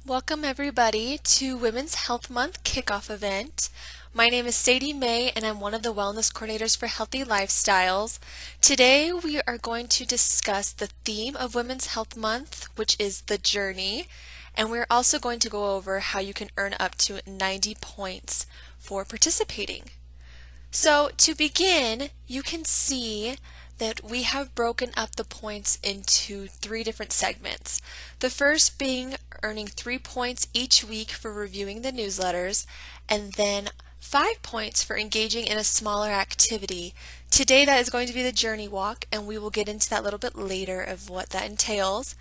Welcome everybody to Women's Health Month kickoff event. My name is Sadie May and I'm one of the wellness coordinators for Healthy Lifestyles. Today we are going to discuss the theme of Women's Health Month, which is the journey, and we're also going to go over how you can earn up to 90 points for participating. So to begin, you can see that we have broken up the points into 3 different segments. The first being earning 3 points each week for reviewing the newsletters, and then 5 points for engaging in a smaller activity. Today that is going to be the journey walk, and we will get into that a little bit later of what that entails.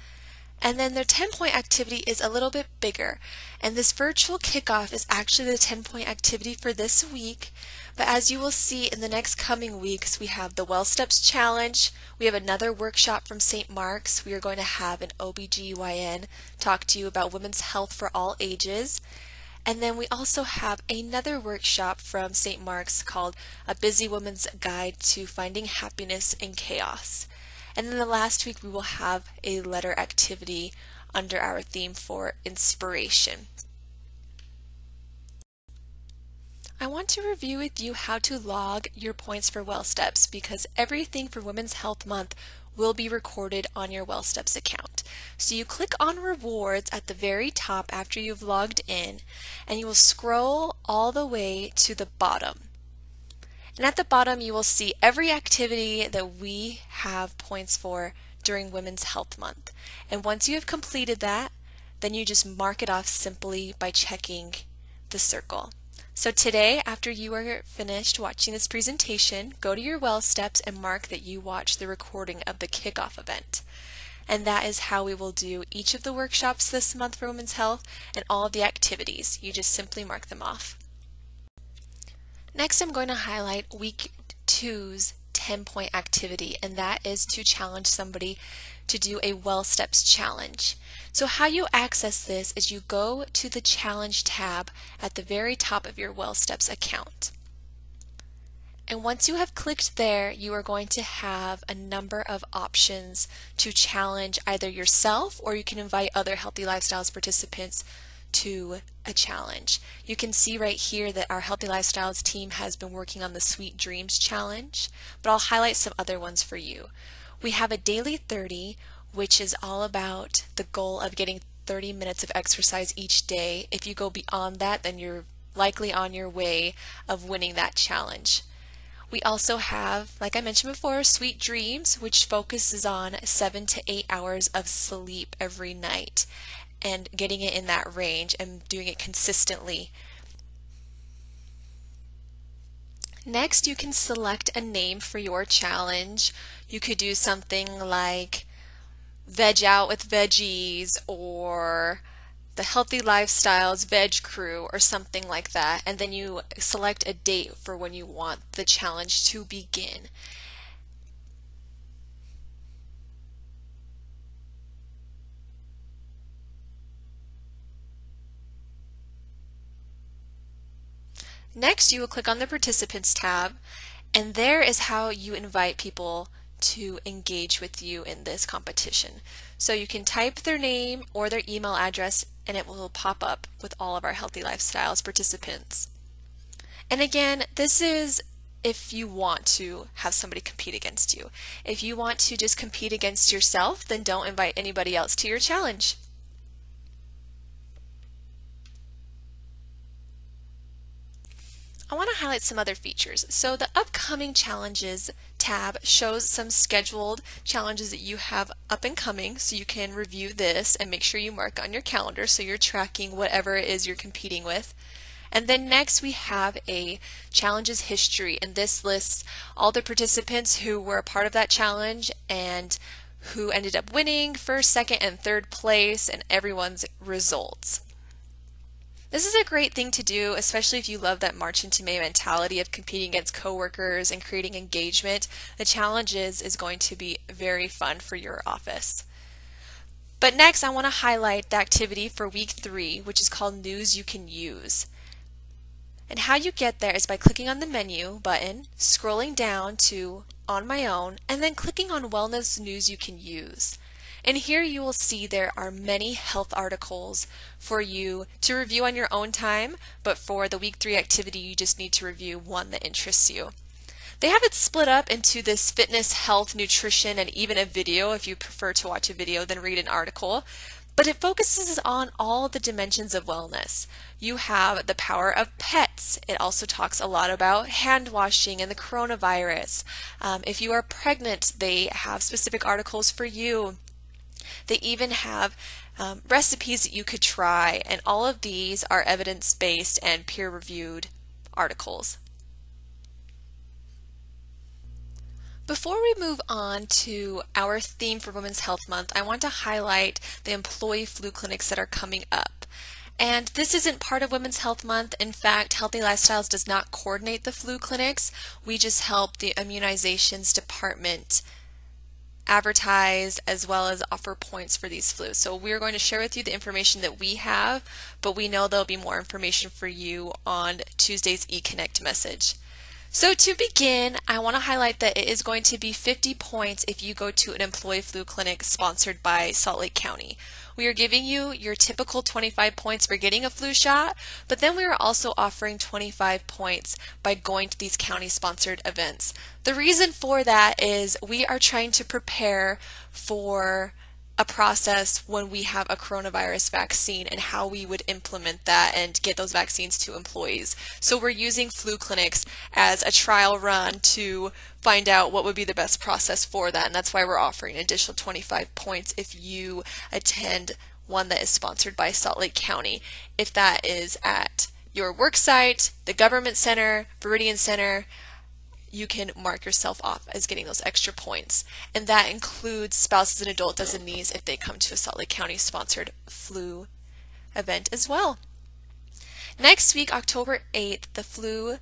And then their 10-point activity is a little bit bigger, and this virtual kickoff is actually the 10-point activity for this week. But as you will see in the next coming weeks, we have the Well Steps Challenge, we have another workshop from St. Mark's, we are going to have an OBGYN talk to you about women's health for all ages, and then we also have another workshop from St. Mark's called A Busy Woman's Guide to Finding Happiness in Chaos. And then the last week we will have a letter activity under our theme for inspiration. I want to review with you how to log your points for Well Steps because everything for Women's Health Month will be recorded on your Well Steps account. So you click on rewards at the very top after you've logged in, and you will scroll all the way to the bottom. And at the bottom you will see every activity that we have points for during Women's Health Month. And once you have completed that, then you just mark it off simply by checking the circle. So today, after you are finished watching this presentation, go to your Well Steps and mark that you watched the recording of the kickoff event. And that is how we will do each of the workshops this month for Women's Health and all of the activities. You just simply mark them off. Next, I'm going to highlight week 2's 10-point activity, and that is to challenge somebody to do a Well Steps challenge. So how you access this is you go to the challenge tab at the very top of your Well Steps account. And once you have clicked there, you are going to have a number of options to challenge either yourself, or you can invite other Healthy Lifestyles participants to a challenge. You can see right here that our Healthy Lifestyles team has been working on the Sweet Dreams challenge, but I'll highlight some other ones for you. We have a daily 30, which is all about the goal of getting 30 minutes of exercise each day. If you go beyond that, then you're likely on your way of winning that challenge. We also have, like I mentioned before, Sweet Dreams, which focuses on 7 to 8 hours of sleep every night and getting it in that range and doing it consistently. Next, you can select a name for your challenge. You could do something like Veg Out with Veggies, or the Healthy Lifestyles Veg Crew, or something like that, and then you select a date for when you want the challenge to begin. Next, you will click on the Participants tab, and there is how you invite people to engage with you in this competition. So you can type their name or their email address, and it will pop up with all of our Healthy Lifestyles participants. And again, this is if you want to have somebody compete against you. If you want to just compete against yourself, then don't invite anybody else to your challenge. I want to highlight some other features. So the upcoming challenges tab shows some scheduled challenges that you have up and coming, so you can review this and make sure you mark on your calendar so you're tracking whatever it is you're competing with. And then next we have a challenges history, and this lists all the participants who were a part of that challenge and who ended up winning first, second, and third place, and everyone's results. This is a great thing to do, especially if you love that March into May mentality of competing against coworkers and creating engagement. The challenges is going to be very fun for your office. But next, I want to highlight the activity for week 3, which is called News You Can Use. And how you get there is by clicking on the menu button, scrolling down to On My Own, and then clicking on Wellness News You Can Use. And here you will see there are many health articles for you to review on your own time, but for the week 3 activity, you just need to review one that interests you. They have it split up into this fitness, health, nutrition, and even a video if you prefer to watch a video than read an article. But it focuses on all the dimensions of wellness. You have the power of pets. It also talks a lot about hand washing and the coronavirus. If you are pregnant, they have specific articles for you. They even have recipes that you could try, and all of these are evidence-based and peer-reviewed articles. Before we move on to our theme for Women's Health Month, I want to highlight the employee flu clinics that are coming up. And this isn't part of Women's Health Month. In fact, Healthy Lifestyles does not coordinate the flu clinics. We just help the immunizations department advertise as well as offer points for these flus. So we're going to share with you the information that we have, but we know there'll be more information for you on Tuesday's eConnect message. So to begin, I want to highlight that it is going to be 50 points if you go to an employee flu clinic sponsored by Salt Lake County. We are giving you your typical 25 points for getting a flu shot, but then we are also offering 25 points by going to these county-sponsored events. The reason for that is we are trying to prepare for a process when we have a coronavirus vaccine and how we would implement that and get those vaccines to employees. So we're using flu clinics as a trial run to find out what would be the best process for that, and that's why we're offering an additional 25 points if you attend one that is sponsored by Salt Lake County. If that is at your work site, the government center, Viridian Center, you can mark yourself off as getting those extra points. And that includes spouses and adult designees if they come to a Salt Lake County sponsored flu event as well. Next week, October 8th, the flu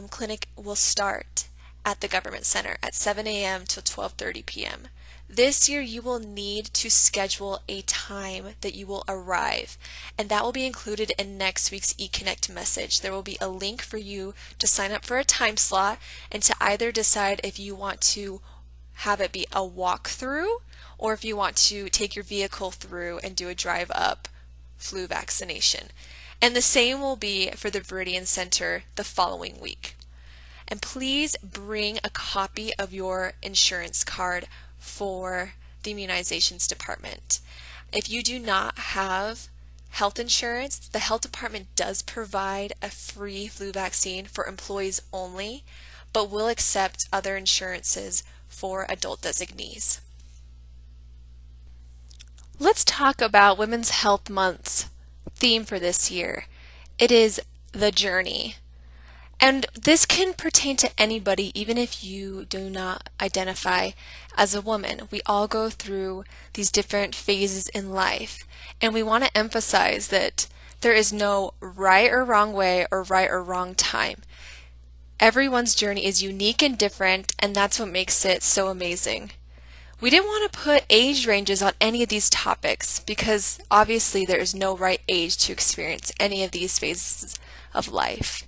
clinic will start at the government center at 7 a.m. till 12:30 p.m. This year you will need to schedule a time that you will arrive, and that will be included in next week's eConnect message. There will be a link for you to sign up for a time slot and to either decide if you want to have it be a walkthrough or if you want to take your vehicle through and do a drive-up flu vaccination. And the same will be for the Viridian Center the following week. And please bring a copy of your insurance card for the immunizations department. If you do not have health insurance, the health department does provide a free flu vaccine for employees only, but will accept other insurances for adult designees. Let's talk about Women's Health Month's theme for this year. It is the journey. And this can pertain to anybody, even if you do not identify as a woman. We all go through these different phases in life, and we want to emphasize that there is no right or wrong way or right or wrong time. Everyone's journey is unique and different, and that's what makes it so amazing. We didn't want to put age ranges on any of these topics because obviously there is no right age to experience any of these phases of life.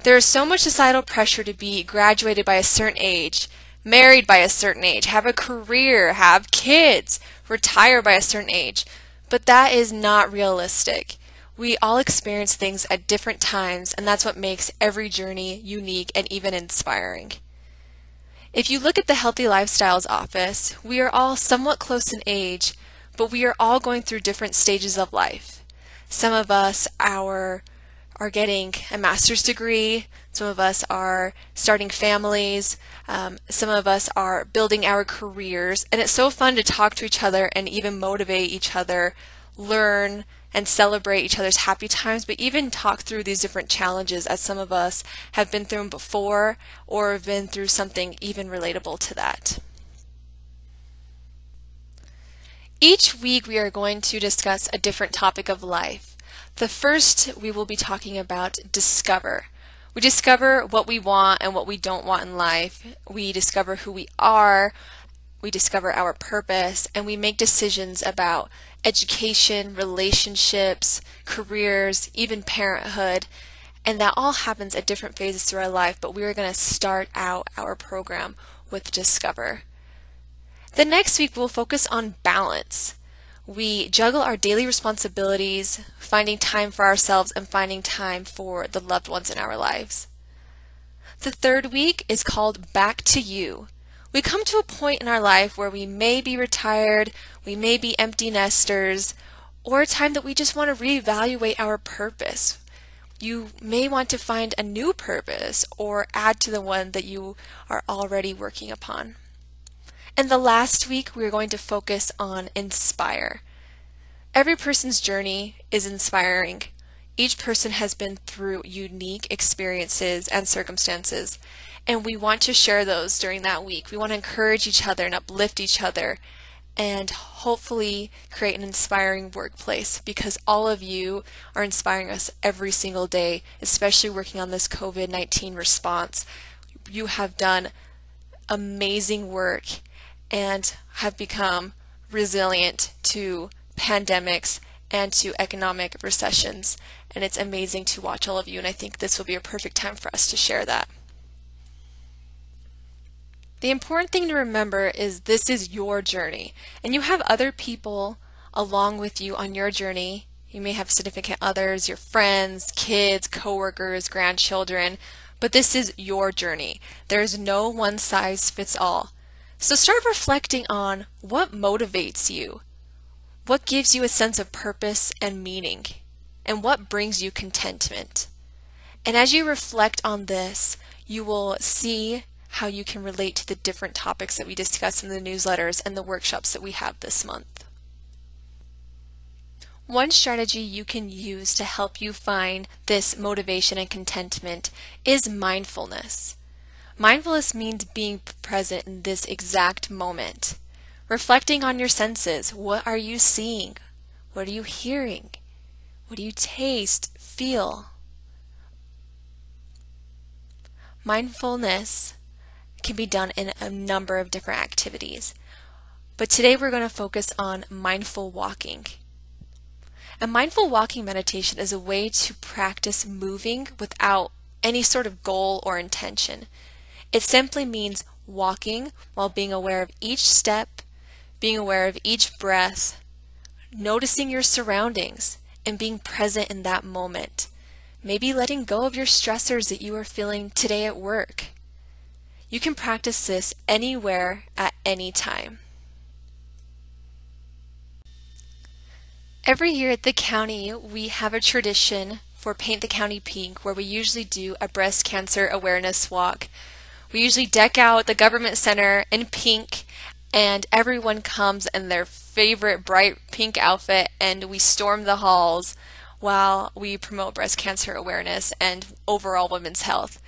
There is so much societal pressure to be graduated by a certain age, married by a certain age, have a career, have kids, retire by a certain age, but that is not realistic. We all experience things at different times, and that's what makes every journey unique and even inspiring. If you look at the Healthy Lifestyles office, we are all somewhat close in age, but we are all going through different stages of life. Some of us are getting a master's degree, some of us are starting families, some of us are building our careers, and it's so fun to talk to each other and even motivate each other, learn and celebrate each other's happy times, but even talk through these different challenges as some of us have been through them before or have been through something even relatable to that. Each week we are going to discuss a different topic of life. The first, we will be talking about discover. We discover what we want and what we don't want in life. We discover who we are. We discover our purpose, and we make decisions about education, relationships, careers, even parenthood. And that all happens at different phases through our life, but we are going to start out our program with discover. The next week we'll focus on balance. We juggle our daily responsibilities, finding time for ourselves and finding time for the loved ones in our lives. The third week is called Back to You. We come to a point in our life where we may be retired, we may be empty nesters, or a time that we just want to reevaluate our purpose. You may want to find a new purpose or add to the one that you are already working upon. And the last week, we're going to focus on inspire. Every person's journey is inspiring. Each person has been through unique experiences and circumstances, and we want to share those during that week. We want to encourage each other and uplift each other and hopefully create an inspiring workplace, because all of you are inspiring us every single day, especially working on this COVID-19 response. You have done amazing work and have become resilient to pandemics and to economic recessions, and it's amazing to watch all of you, and I think this will be a perfect time for us to share that. The important thing to remember is this is your journey, and you have other people along with you on your journey. You may have significant others, your friends, kids, coworkers, grandchildren, but this is your journey. There's no one size fits all. So start reflecting on what motivates you, what gives you a sense of purpose and meaning, and what brings you contentment. And as you reflect on this, you will see how you can relate to the different topics that we discuss in the newsletters and the workshops that we have this month. One strategy you can use to help you find this motivation and contentment is mindfulness. Mindfulness means being present in this exact moment. Reflecting on your senses. What are you seeing? What are you hearing? What do you taste, feel? Mindfulness can be done in a number of different activities. But today we're going to focus on mindful walking. A mindful walking meditation is a way to practice moving without any sort of goal or intention. It simply means walking while being aware of each step, being aware of each breath, noticing your surroundings, and being present in that moment. Maybe letting go of your stressors that you are feeling today at work. You can practice this anywhere at any time. Every year at the county, we have a tradition for Paint the County Pink, where we usually do a breast cancer awareness walk. We usually deck out the government center in pink, and everyone comes in their favorite bright pink outfit, and we storm the halls while we promote breast cancer awareness and overall women's health.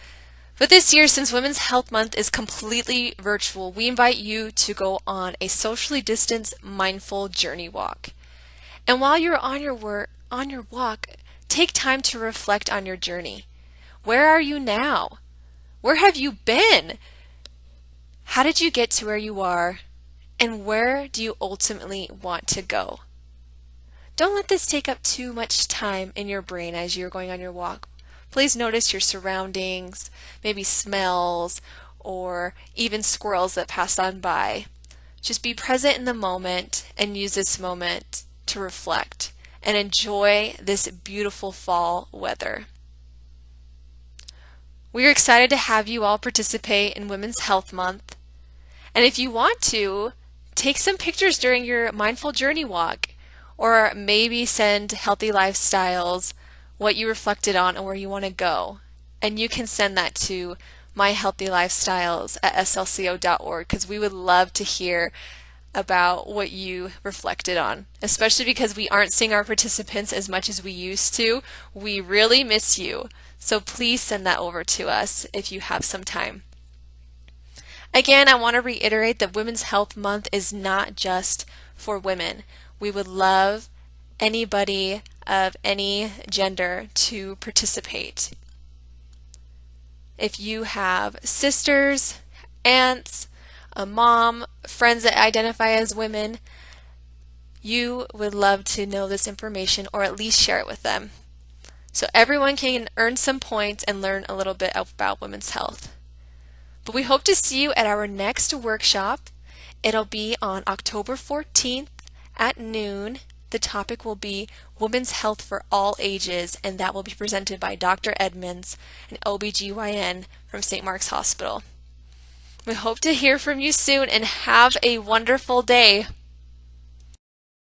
But this year, since Women's Health Month is completely virtual, we invite you to go on a socially distanced, mindful journey walk. And while you're on your walk, take time to reflect on your journey. Where are you now? Where have you been? How did you get to where you are? And where do you ultimately want to go? Don't let this take up too much time in your brain as you're going on your walk. Please notice your surroundings, maybe smells, or even squirrels that pass on by. Just be present in the moment and use this moment to reflect and enjoy this beautiful fall weather. We are excited to have you all participate in Women's Health Month. And if you want to, take some pictures during your mindful journey walk, or maybe send Healthy Lifestyles what you reflected on and where you want to go. And you can send that to myhealthylifestyles@slco.org, because we would love to hear about what you reflected on, especially because we aren't seeing our participants as much as we used to. We really miss you. So please send that over to us if you have some time. Again, I want to reiterate that Women's Health Month is not just for women. We would love anybody of any gender to participate. If you have sisters, aunts, a mom, friends that identify as women, you would love to know this information or at least share it with them. So everyone can earn some points and learn a little bit about women's health. But we hope to see you at our next workshop It'll be on October 14th at noon. The topic will be Women's Health for All Ages, and that will be presented by Dr. Edmonds, an OBGYN from St. Mark's Hospital. We hope to hear from you soon and have a wonderful day.